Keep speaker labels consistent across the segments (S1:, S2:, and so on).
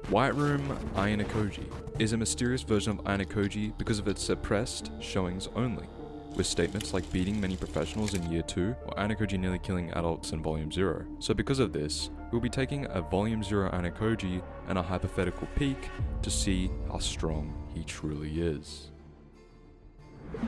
S1: White Room Ayanokoji is a mysterious version of Ayanokoji because of its suppressed showings only, with statements like beating many professionals in Year 2 or Ayanokoji nearly killing adults in Volume 0. So because of this, we'll be taking a Volume 0 Ayanokoji and a hypothetical peek to see how strong he truly is.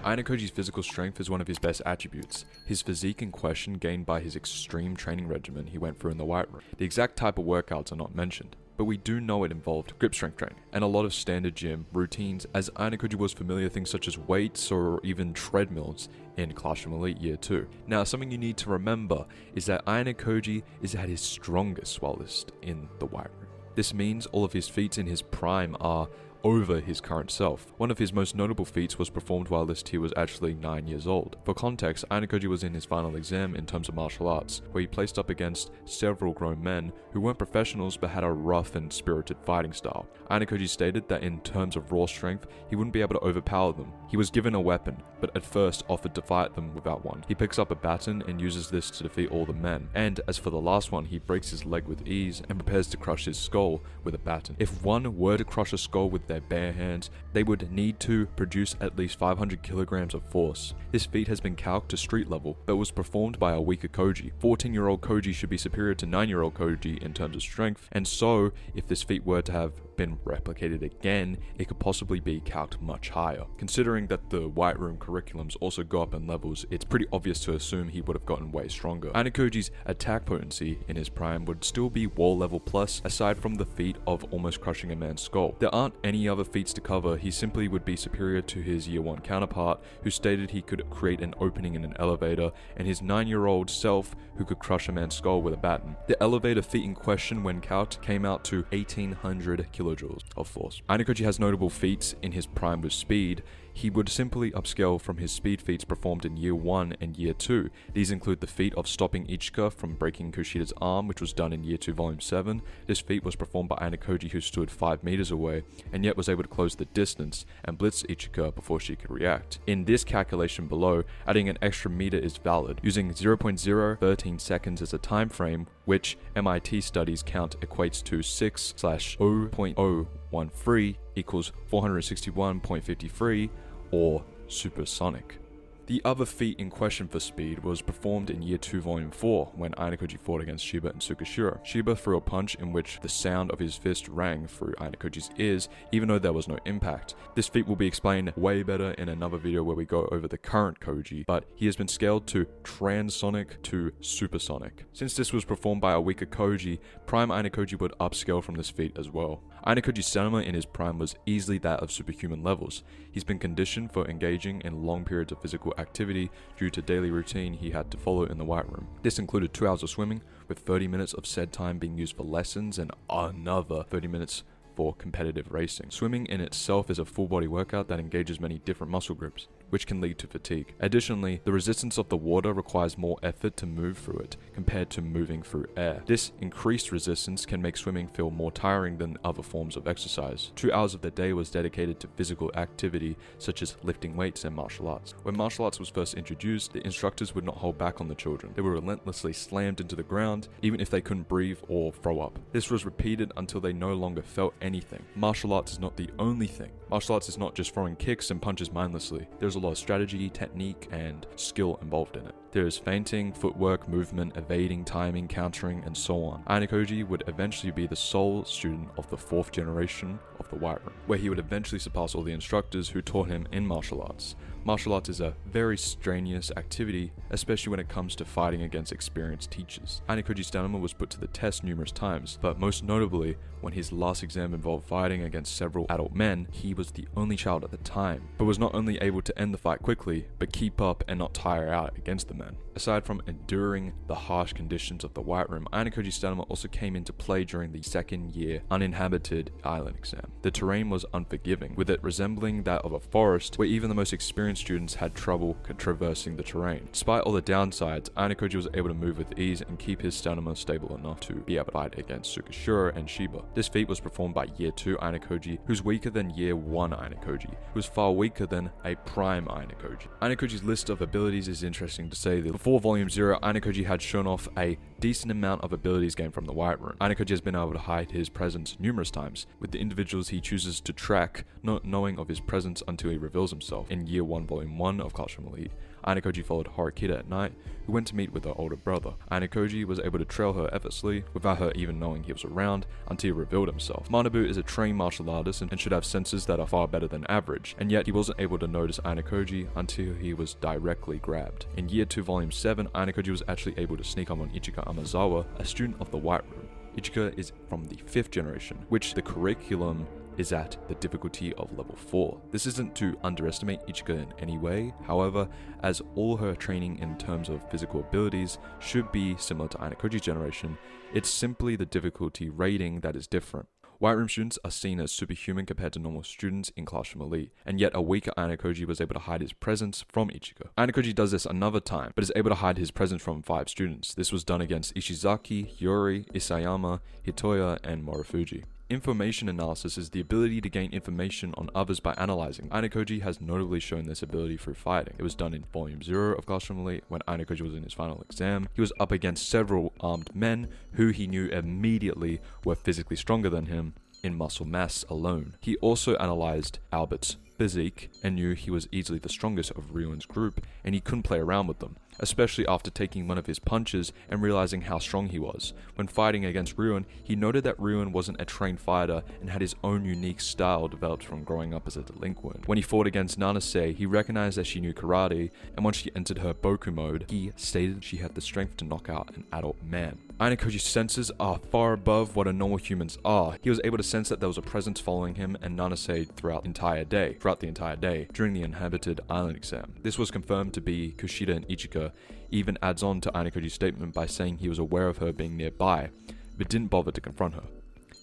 S1: Ayanokoji's physical strength is one of his best attributes, his physique in question gained by his extreme training regimen he went through in the White Room. The exact type of workouts are not mentioned, but we do know it involved grip strength training and a lot of standard gym routines, as Ayanokoji was familiar with things such as weights or even treadmills in Classroom Elite Year 2. Now, something you need to remember is that Ayanokoji is at his strongest whilst in the White Room. This means all of his feats in his prime are over his current self. One of his most notable feats was performed whilst he was actually 9 years old. For context, Ayanokoji was in his final exam in terms of martial arts, where he placed up against several grown men who weren't professionals but had a rough and spirited fighting style. Ayanokoji stated that in terms of raw strength, he wouldn't be able to overpower them. He was given a weapon, but at first offered to fight them without one. He picks up a baton and uses this to defeat all the men, and as for the last one, he breaks his leg with ease and prepares to crush his skull with a baton. If one were to crush a skull with their bare hands, they would need to produce at least 500 kilograms of force. This feat has been calqued to street level, but was performed by a weaker Koji. 14-year-old Koji should be superior to 9-year-old Koji in terms of strength, and so if this feat were to have been replicated again, it could possibly be calqued much higher. Considering that the White Room curriculums also go up in levels, it's pretty obvious to assume he would have gotten way stronger. Ayanokoji's attack potency in his prime would still be wall level plus, aside from the feat of almost crushing a man's skull. There aren't any other feats to cover. He simply would be superior to his Year 1 counterpart, who stated he could create an opening in an elevator, and his 9-year-old self, who could crush a man's skull with a baton. The elevator feat in question, when calqued, came out to 1800 kilojoules of force. Ayanokoji has notable feats in his prime with speed. He would simply upscale from his speed feats performed in Year 1 and Year 2. These include the feat of stopping Ichika from breaking Kushita's arm, which was done in Year 2 Volume 7. This feat was performed by Ayanokoji, who stood 5 meters away, and yet was able to close the distance and blitz Ichika before she could react. In this calculation below, adding an extra meter is valid, using 0.013 seconds as a time frame, which MIT studies count equates to 6/0.013 equals 461.53, or supersonic. The other feat in question for speed was performed in Year 2 Volume 4 when Ayanokoji fought against Shiba and Tsukishiro. Shiba threw a punch in which the sound of his fist rang through Ayanokoji's ears, even though there was no impact. This feat will be explained way better in another video where we go over the current Koji, but he has been scaled to transonic to supersonic. Since this was performed by a weaker Koji, Prime Ayanokoji would upscale from this feat as well. Ayanokoji's stamina in his prime was easily that of superhuman levels. He's been conditioned for engaging in long periods of physical activity due to daily routine he had to follow in the White Room. This included 2 hours of swimming, with 30 minutes of said time being used for lessons and another 30 minutes for competitive racing. Swimming in itself is a full body workout that engages many different muscle groups, which can lead to fatigue. Additionally, the resistance of the water requires more effort to move through it compared to moving through air. This increased resistance can make swimming feel more tiring than other forms of exercise. 2 hours of the day was dedicated to physical activity such as lifting weights and martial arts. When martial arts was first introduced, the instructors would not hold back on the children. They were relentlessly slammed into the ground, even if they couldn't breathe or throw up. This was repeated until they no longer felt anything. Martial arts is not the only thing. Martial arts is not just throwing kicks and punches mindlessly. There's a lot of strategy, technique, and skill involved in it. There is feinting, footwork, movement, evading, timing, countering, and so on. Ayanokoji would eventually be the sole student of the 4th generation of the White Room, where he would eventually surpass all the instructors who taught him in martial arts. Martial arts is a very strenuous activity, especially when it comes to fighting against experienced teachers. Ayanokoji's stamina was put to the test numerous times, but most notably, when his last exam involved fighting against several adult men, he was the only child at the time, but was not only able to end the fight quickly, but keep up and not tire out against the men. Aside from enduring the harsh conditions of the White Room, Ayanokouji's stamina also came into play during the 2nd year uninhabited island exam. The terrain was unforgiving, with it resembling that of a forest where even the most experienced students had trouble traversing the terrain. Despite all the downsides, Ayanokouji was able to move with ease and keep his stamina stable enough to be able to fight against Tsukishiro and Shiba. This feat was performed by Year 2 Ayanokouji, who's weaker than Year 1 Ayanokouji, who's far weaker than a Prime Ayanokoji. Ayanokouji's list of abilities is interesting to say say that before Volume 0, Ayanokouji had shown off a decent amount of abilities gained from the White Room. Ayanokouji has been able to hide his presence numerous times, with the individuals he chooses to track not knowing of his presence until he reveals himself. In Year 1, Volume 1 of Classroom Elite, Ayanokouji followed Horikita at night, who went to meet with her older brother. Ayanokouji was able to trail her effortlessly, without her even knowing he was around, until he revealed himself. Manabu is a trained martial artist and should have senses that are far better than average, and yet he wasn't able to notice Ayanokouji until he was directly grabbed. In Year 2, Volume 7, Ayanokouji was actually able to sneak up on Ichika Amazawa, a student of the White Room. Ichika is from the 5th generation, which the curriculum is at the difficulty of level 4. This isn't to underestimate Ichika in any way, however, as all her training in terms of physical abilities should be similar to Ayanokouji's generation, it's simply the difficulty rating that is different. White Room students are seen as superhuman compared to normal students in Classroom Elite, and yet a weaker Ayanokouji was able to hide his presence from Ichika. Ayanokouji does this another time, but is able to hide his presence from 5 students. This was done against Ishizaki, Yori, Isayama, Hitoya, and Morofuji. Information analysis is the ability to gain information on others by analyzing. Ayanokouji has notably shown this ability through fighting. It was done in Volume 0 of Classroom Elite when Ayanokouji was in his final exam. He was up against several armed men who he knew immediately were physically stronger than him in muscle mass alone. He also analyzed Albert's physique and knew he was easily the strongest of Ryuen's group, and he couldn't play around with them, especially after taking one of his punches and realizing how strong he was. When fighting against Ryuen, he noted that Ryuen wasn't a trained fighter and had his own unique style developed from growing up as a delinquent. When he fought against Nanase, he recognized that she knew karate, and once she entered her Boku mode, he stated she had the strength to knock out an adult man. Ayanokouji's senses are far above what a normal humans are. He was able to sense that there was a presence following him and Nanase throughout the entire day during the inhabited island exam. This was confirmed to be Kushida, and Ichika even adds on to Ayanokouji's statement by saying he was aware of her being nearby, but didn't bother to confront her.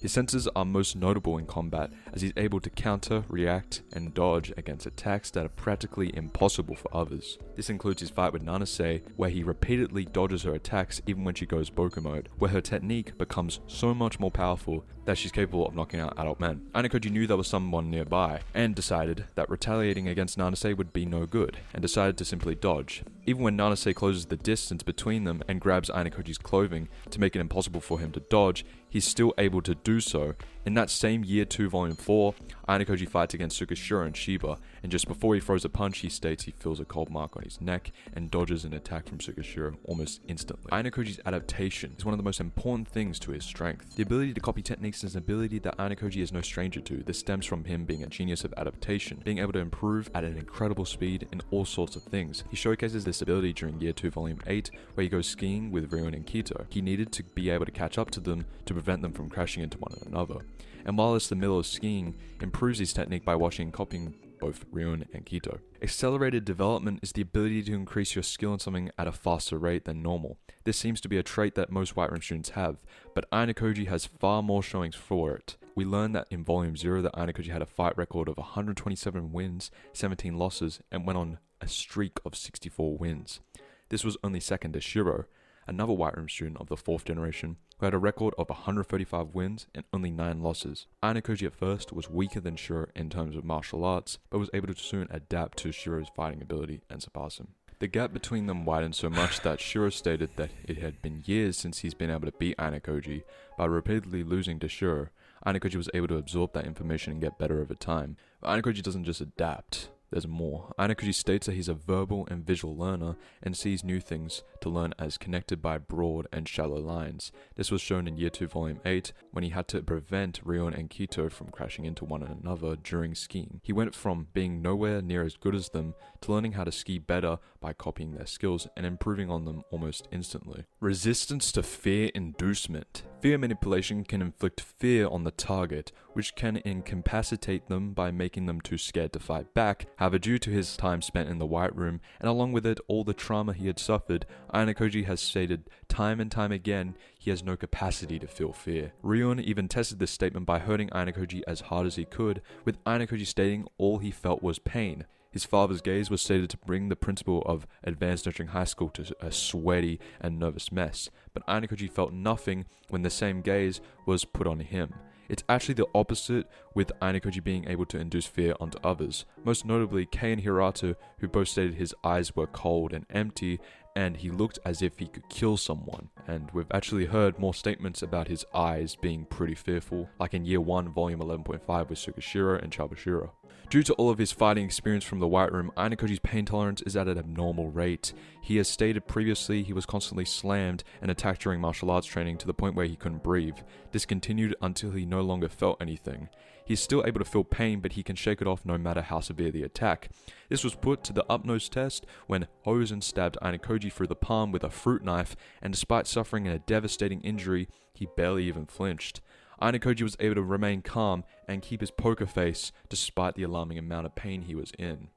S1: His senses are most notable in combat, as he's able to counter, react, and dodge against attacks that are practically impossible for others. This includes his fight with Nanase, where he repeatedly dodges her attacks even when she goes Boku mode, where her technique becomes so much more powerful that she's capable of knocking out adult men. Ayanokouji knew there was someone nearby, and decided that retaliating against Nanase would be no good, and decided to simply dodge. Even when Nanase closes the distance between them and grabs Ayanokouji's clothing to make it impossible for him to dodge, he's still able to do so. In that same Year 2 Volume 4, Ayanokouji fights against Tsukishiro and Shiba, and just before he throws a punch, he states he feels a cold mark on his neck and dodges an attack from Tsukishiro almost instantly. Ayanokouji's adaptation is one of the most important things to his strength. The ability to copy techniques is an ability that Ayanokouji is no stranger to. This stems from him being a genius of adaptation, being able to improve at an incredible speed in all sorts of things. He showcases this ability during Year 2 Volume 8, where he goes skiing with Ryuen and Kito. He needed to be able to catch up to them to prevent them from crashing into one another. And while it's the middle of skiing, improves his technique by watching and copying both Ryuen and Kito. Accelerated development is the ability to increase your skill in something at a faster rate than normal. This seems to be a trait that most White Room students have, but Ayanokouji has far more showings for it. We learned that in Volume 0 that Ayanokouji had a fight record of 127 wins, 17 losses, and went on a streak of 64 wins. This was only second to Shiro, another White Room student of the 4th generation, who had a record of 135 wins and only 9 losses. Ayanokouji at first was weaker than Shiro in terms of martial arts, but was able to soon adapt to Shiro's fighting ability and surpass him. The gap between them widened so much that Shiro stated that it had been years since he's been able to beat Ayanokouji. By repeatedly losing to Shiro, Ayanokouji was able to absorb that information and get better over time. But Ayanokouji doesn't just adapt. There's more. Ayanokouji states that he's a verbal and visual learner and sees new things to learn as connected by broad and shallow lines. This was shown in Year 2 Volume 8 when he had to prevent Ryuen and Kito from crashing into one another during skiing. He went from being nowhere near as good as them to learning how to ski better by copying their skills and improving on them almost instantly. Resistance to fear inducement. Fear manipulation can inflict fear on the target, which can incapacitate them by making them too scared to fight back. However, due to his time spent in the White Room, and along with it all the trauma he had suffered, Ayanokouji has stated time and time again he has no capacity to feel fear. Ryuen even tested this statement by hurting Ayanokouji as hard as he could, with Ayanokouji stating all he felt was pain. His father's gaze was stated to bring the principal of Advanced Nurturing High School to a sweaty and nervous mess, but Ayanokouji felt nothing when the same gaze was put on him. It's actually the opposite, with Ayanokouji being able to induce fear onto others, most notably Kei and Hirata, who both stated his eyes were cold and empty, and he looked as if he could kill someone. And we've actually heard more statements about his eyes being pretty fearful, like in Year 1, Volume 11.5 with Tsukishiro and Chabashiro. Due to all of his fighting experience from the White Room, Ayanokoji's pain tolerance is at an abnormal rate. He has stated previously he was constantly slammed and attacked during martial arts training to the point where he couldn't breathe. This continued until he no longer felt anything. He is still able to feel pain, but he can shake it off no matter how severe the attack. This was put to the utmost test when Hosen stabbed Ayanokoji through the palm with a fruit knife, and despite suffering a devastating injury, he barely even flinched. Ayanokoji was able to remain calm and keep his poker face despite the alarming amount of pain he was in.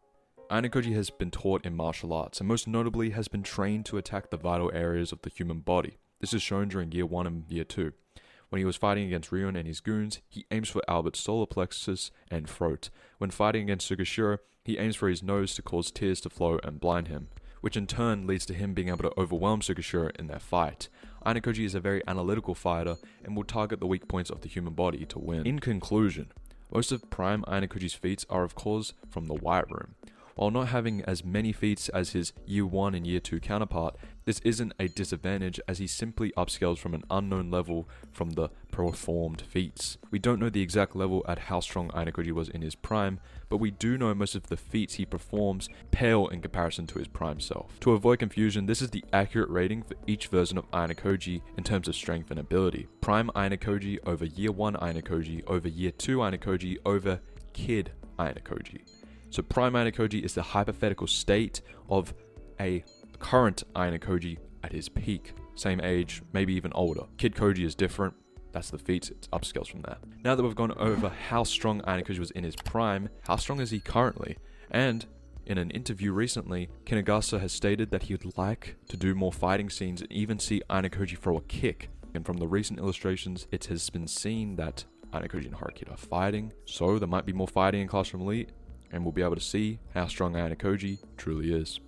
S1: Ayanokoji has been taught in martial arts and most notably has been trained to attack the vital areas of the human body. This is shown during Year 1 and Year 2. When he was fighting against Ryuuen and his goons, he aims for Albert's solar plexus and throat. When fighting against Tsukishiro, he aims for his nose to cause tears to flow and blind him, which in turn leads to him being able to overwhelm Tsukishiro in their fight. Ayanokoji is a very analytical fighter and will target the weak points of the human body to win. In conclusion, most of Prime Ayanokoji's feats are of course from the White Room. While not having as many feats as his Year 1 and Year 2 counterpart, this isn't a disadvantage as he simply upscales from an unknown level from the performed feats. We don't know the exact level at how strong Ayanokoji was in his prime, but we do know most of the feats he performs pale in comparison to his prime self. To avoid confusion, this is the accurate rating for each version of Ayanokoji in terms of strength and ability. Prime Ayanokoji over Year 1 Ayanokoji over Year 2 Ayanokoji over Kid Ayanokoji. So Prime Ayanokoji is the hypothetical state of a current Ayanokoji at his peak. Same age, maybe even older. Kid Koji is different. That's the feats, it upscales from that. Now that we've gone over how strong Ayanokoji was in his prime, how strong is he currently? And in an interview recently, Kinugasa has stated that he would like to do more fighting scenes and even see Ayanokoji throw a kick. And from the recent illustrations, it has been seen that Ayanokoji and Horikita are fighting, so there might be more fighting in Classroom Elite, and we'll be able to see how strong Ayanokoji truly is.